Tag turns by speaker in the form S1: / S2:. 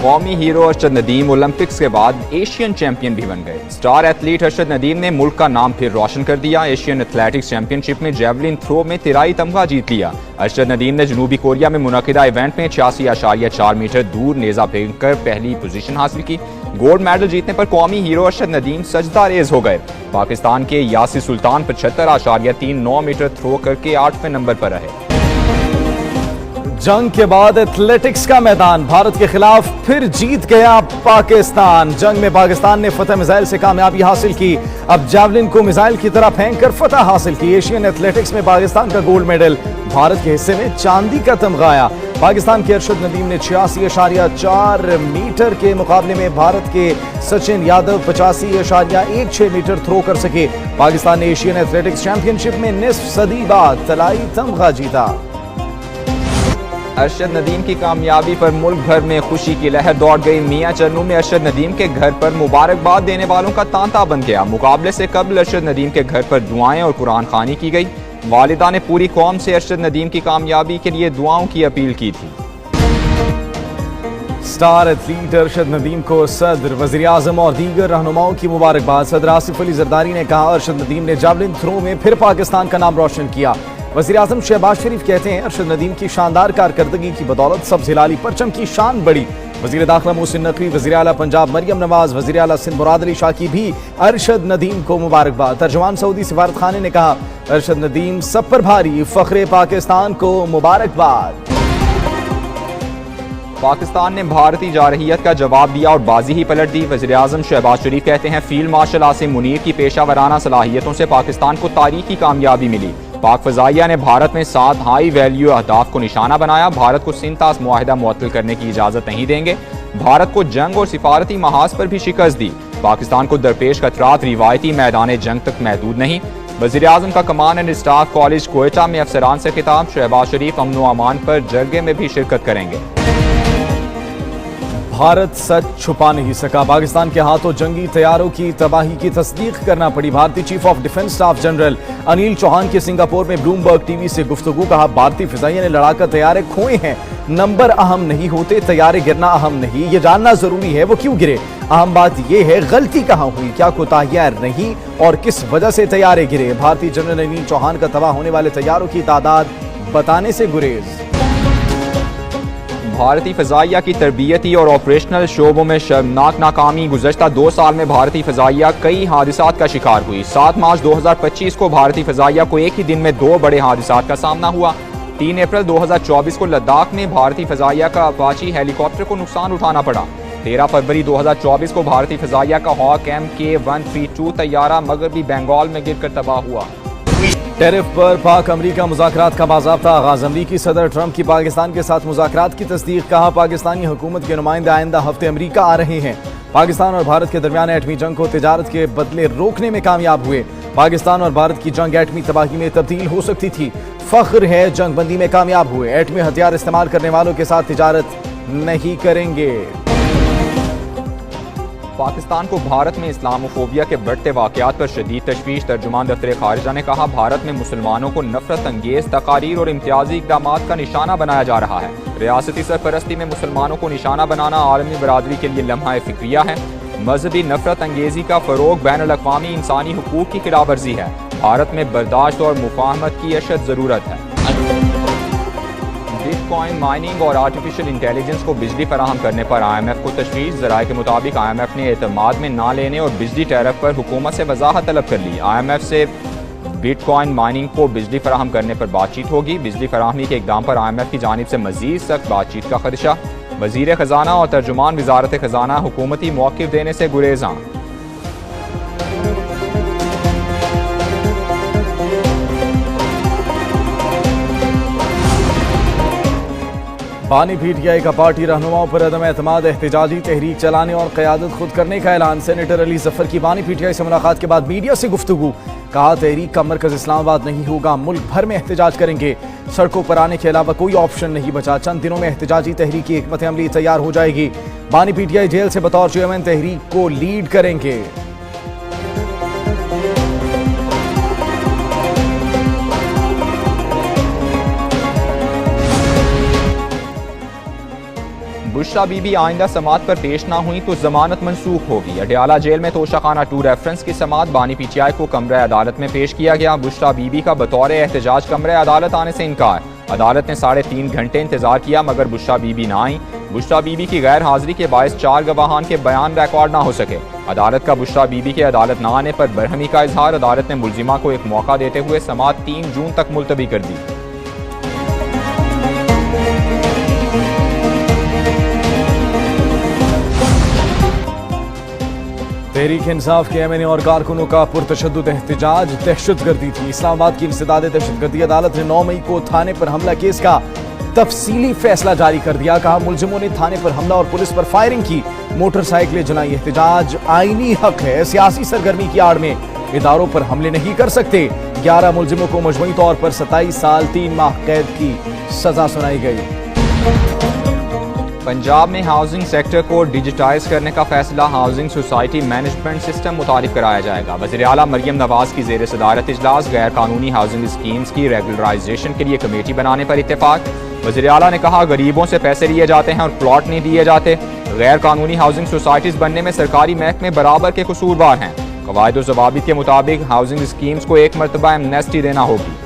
S1: कौमी hero Arshad Nadeem Olympics के बाद एशियन चैंपियन भी बन गए। स्टार एथलीट अरशद नदीम ने मुल्क का नाम फिर रोशन कर दिया। एशियन एथलेटिक्स चैंपियनशिप में जेवलिन थ्रो में तिराई तमगा जीत लिया। अरशद नदीम ने जनूबी कोरिया में मुनक़िदा इवेंट में 86.4 मीटर दूर नेज़ा फेंककर पहली पोजीशन हासिल की। गोल्ड मेडल जीतने पर कौमी हीरो अरशद नदीम सजदा रेज हो गए। पाकिस्तान के यासिर सुल्तान 75.39 मीटर थ्रो करके 8वें नंबर पर रहे।
S2: जंग के बाद एथलेटिक्स का मैदान भारत के खिलाफ फिर जीत गया पाकिस्तान। जंग में पाकिस्तान ने फतेह मिसाइल से कामयाबी हासिल की। अब जैवलिन को मिसाइल की तरह फेंककर फतह हासिल की। एशियन एथलेटिक्स में पाकिस्तान का गोल्ड मेडल भारत के हिस्से में चांदी का तमगा आया। पाकिस्तान के अरशद नदीम ने 86.4 मीटर के मुकाबले में भारत के सचिन यादव 85.16 मीटर थ्रो कर सके। पाकिस्तान ने एशियन एथलेटिक्स चैंपियनशिप में निस्फ सदी बाद तलाई तमगा जीता।
S1: अरशद नदीम की कामयाबी पर मुल्क भर में खुशी की लहर दौड़ गई। मियां चन्नू में अरशद नदीम के घर पर मुबारकबाद देने वालों का तांता बन गया। मुकाबले से कबल अरशद नदीम के घर पर दुआएं और कुरान खानी की गई। वालिदा ने पूरी कौम से अरशद नदीम की कामयाबी के लिए दुआओं की अपील की थी।
S2: स्टार एथलीट अरशद नदीम को सदर, वज़ीर आज़म और दीगर रहनुमाओं की मुबारकबाद। सदर आसिफ अली जरदारी ने कहा, अरशद नदीम ने जावलिन थ्रो में फिर पाकिस्तान का नाम रोशन किया। वज़ीर आज़म शहबाज शरीफ कहते हैं, अरशद नदीम की शानदार कारकर्दगी की बदौलत सब्ज़ हिलाली परचम की शान बढ़ी। वज़ीर दाखिला मोहसिन नकवी, वज़ीर आला पंजाब मरियम नवाज, वज़ीर आला सिंध मुराद अली शाह की भी अरशद नदीम को मुबारकबाद। तर्जुमान सऊदी सफारत खाने ने कहा, अरशद नदीम सब पर भारी, फ़ख्रे पाकिस्तान को मुबारकबाद।
S1: पाकिस्तान ने भारतीय जारहियत का जवाब दिया और बाजी ही पलट दी। वज़ीर आज़म शहबाज शरीफ कहते हैं, फील्ड मार्शल आसिम मुनीर की पेशावराना सलाहियतों से पाकिस्तान को तारीखी कामयाबी मिली। पाक फ़ज़ाइया ने भारत में 7 हाई वैल्यू अहदाफ को निशाना बनाया। भारत को सिंतास मुआहिदा मुअत्तल करने की इजाज़त नहीं देंगे। भारत को जंग और सिफारती महाज पर भी शिकस्त दी। पाकिस्तान को दरपेश खतरात रिवायती मैदान जंग तक महदूद नहीं। वज़ीर आज़म का कमान एंड स्टाफ कॉलेज कोयटा में अफसरान से खिताब। शहबाज शरीफ अमन व अमान पर जरगे में भी शिरकत करेंगे।
S2: भारत सच छुपा नहीं सका। पाकिस्तान के हाथों जंगी तैयारों की तबाही की तस्दीक करना पड़ी। भारतीय chief of defence staff general Anil Chauhan की सिंगापुर में ब्लूमबर्ग टीवी से गुफ्तगू। कहा, भारतीय फिजाइया ने लड़ाकर तैयारे खोए हैं। नंबर अहम नहीं होते, तैयारे गिरना अहम नहीं। ये जानना जरूरी है वो क्यों गिरे। अहम बात यह है गलती कहां हुई, क्या कोताहियां रही और किस वजह से तैयारे गिरे। भारतीय जनरल अनिल चौहान का तबाह होने वाले तैयारों की तादाद बताने से गुरेज।
S1: भारतीय फ़ज़ाइया की तरबियती और ऑपरेशनल शोबों में शर्मनाक नाकामी। गुज़श्ता 2 साल में भारतीय फ़ज़ाइया कई हादिसात का शिकार हुई। 7 मार्च 2025 को भारतीय फ़ज़ाइया को एक ही दिन में 2 बड़े हादिसात का सामना हुआ। 3 अप्रैल 2024 को लद्दाख में भारतीय फ़ज़ाइया का अपाची हेलीकॉप्टर को नुकसान उठाना पड़ा। 13 फरवरी 2024 को भारतीय फ़ज़ाइया का हॉक MK132 तैयारा मगरबी बंगाल में गिरकर तबाह हुआ।
S2: टैरिफ पर पाक अमरीका मुज़ाकरात का बाज़ाब्ता आगाज़। अमरीकी सदर ट्रंप की पाकिस्तान के साथ मुज़ाकरात की तस्दीक। कहा, पाकिस्तानी हुकूमत के नुमाइंदे आइंदा हफ्ते अमरीका आ रहे हैं। पाकिस्तान और भारत के दरमियान एटमी जंग को तिजारत के बदले रोकने में कामयाब हुए। पाकिस्तान और भारत की जंग एटमी तबाही में तब्दील हो सकती थी। फ़ख्र है जंग बंदी में कामयाब हुए। एटमी हथियार इस्तेमाल करने वालों के साथ तिजारत नहीं करेंगे।
S1: पाकिस्तान को भारत में इस्लामोफोबिया के बढ़ते वाक़यात पर शदीद तशवीश। तर्जुमान दफ्तर खारिजा ने कहा, भारत में मुसलमानों को नफरत अंगेज तकारीर और इम्तियाजी इक़दामात का निशाना बनाया जा रहा है। रियासती सरपरस्ती में मुसलमानों को निशाना बनाना आलमी बरादरी के लिए लम्हा फिक्रिया है। मजहबी नफरत अंगेजी का फ़रोग बैनुल अक़वामी इंसानी हुकूक की खिलाफ वर्जी है। भारत में बर्दाश्त और मुफाहमत की अशद ज़रूरत है। बिटकॉइन माइनिंग और आर्टिफिशियल इंटेलिजेंस को बिजली फराहम करने पर IMF को तशवीश। ज़राए के मुताबिक IMF ने एतमाद में ना लेने और बिजली टैरिफ पर हुकूमत से वजाहत तलब कर ली। IMF से बिटकॉइन माइनिंग को बिजली फराहम करने पर बातचीत होगी। बिजली फराहमी के इक़दाम पर IMF की जानिब से मज़ीद सख्त बातचीत का खदशा। वज़ीर ख़जाना और तर्जुमान वज़ारत ख़जाना हुकूमती मौक़िफ़ देने से गुरेज़ां।
S2: बानी PTI का पार्टी रहनुमाओं पर अदम एतमाद, एहतजाजी तहरीक चलाने और क़यादत खुद करने का ऐलान। सेनेटर अली जफ़र की बानी PTI से मुलाकात के बाद मीडिया से गुफ्तगू। कहा, तहरीक का मरकज़ इस्लामाबाद नहीं होगा, मुल्क भर में एहतजाज करेंगे। सड़कों पर आने के अलावा कोई ऑप्शन नहीं बचा। चंद दिनों में एहतजाजी तहरीक की हिकमत अमली तैयार हो जाएगी। बानी PTI जेल से बतौर चेयरमैन तहरीक को लीड करेंगे।
S1: बुशरा बीबी आइंदा समात पर पेश ना हुई तो जमानत मंसूख होगी। अडयाला जेल में तोशाखाना 2 रेफरेंस की समात बानी पीटीआई को कमरा अदालत में पेश किया गया। बुशरा बीबी का बतौर एहतजाज कमरा अदालत आने से इनकार। अदालत ने 3.5 घंटे इंतजार किया मगर बुशरा बीबी ना आई। बुशरा बीबी की गैर हाजिरी के बायस 4 गवाहान के बयान रिकॉर्ड ना हो सके। अदालत का बुशरा बीबी के अदालत ना आने पर बरहमी का इजहार। अदालत ने मुलजिमा को एक मौका देते हुए समात 3 जून तक मुलतवी कर दी।
S2: तहरीक इंसाफ के एमएनए और कारकुनों का पुरतशद्दुद एहतजाज दहशतगर्दी थी। इस्लामाबाद की इंसदाद दहशतगर्दी अदालत ने 9 मई को थाने पर हमला केस का तफसीली फैसला जारी कर दिया। कहा मुलजिमों ने थाने पर हमला और पुलिस पर फायरिंग की, मोटरसाइकिलें जलाई। एहतजाज आईनी हक है, सियासी सरगर्मी की आड़ में इदारों पर हमले नहीं कर सकते। 11 मुलजिमों को मजमूई तौर पर 27 साल 3 माह कैद की सजा सुनाई गई।
S1: पंजाब में हाउसिंग सेक्टर को डिजिटाइज करने का फैसला। हाउसिंग सोसाइटी मैनेजमेंट सिस्टम मुतारिफ कराया जाएगा। वज़ीर आला मरियम नवाज की ज़ेर सदारत इजलास। गैर कानूनी हाउसिंग स्कीम्स की रेगुलराइजेशन के लिए कमेटी बनाने पर इत्तेफाक। वज़ीर आला ने कहा गरीबों से पैसे लिए जाते हैं और प्लॉट नहीं दिए जाते। गैर कानूनी हाउसिंग सोसाइटीज बनने में सरकारी महकमे बराबर के कसूरवार हैं। कवायद व ज़वाबित के मुताबिक हाउसिंग स्कीम्स को एक मरतबा एमनेस्टी देना होगी।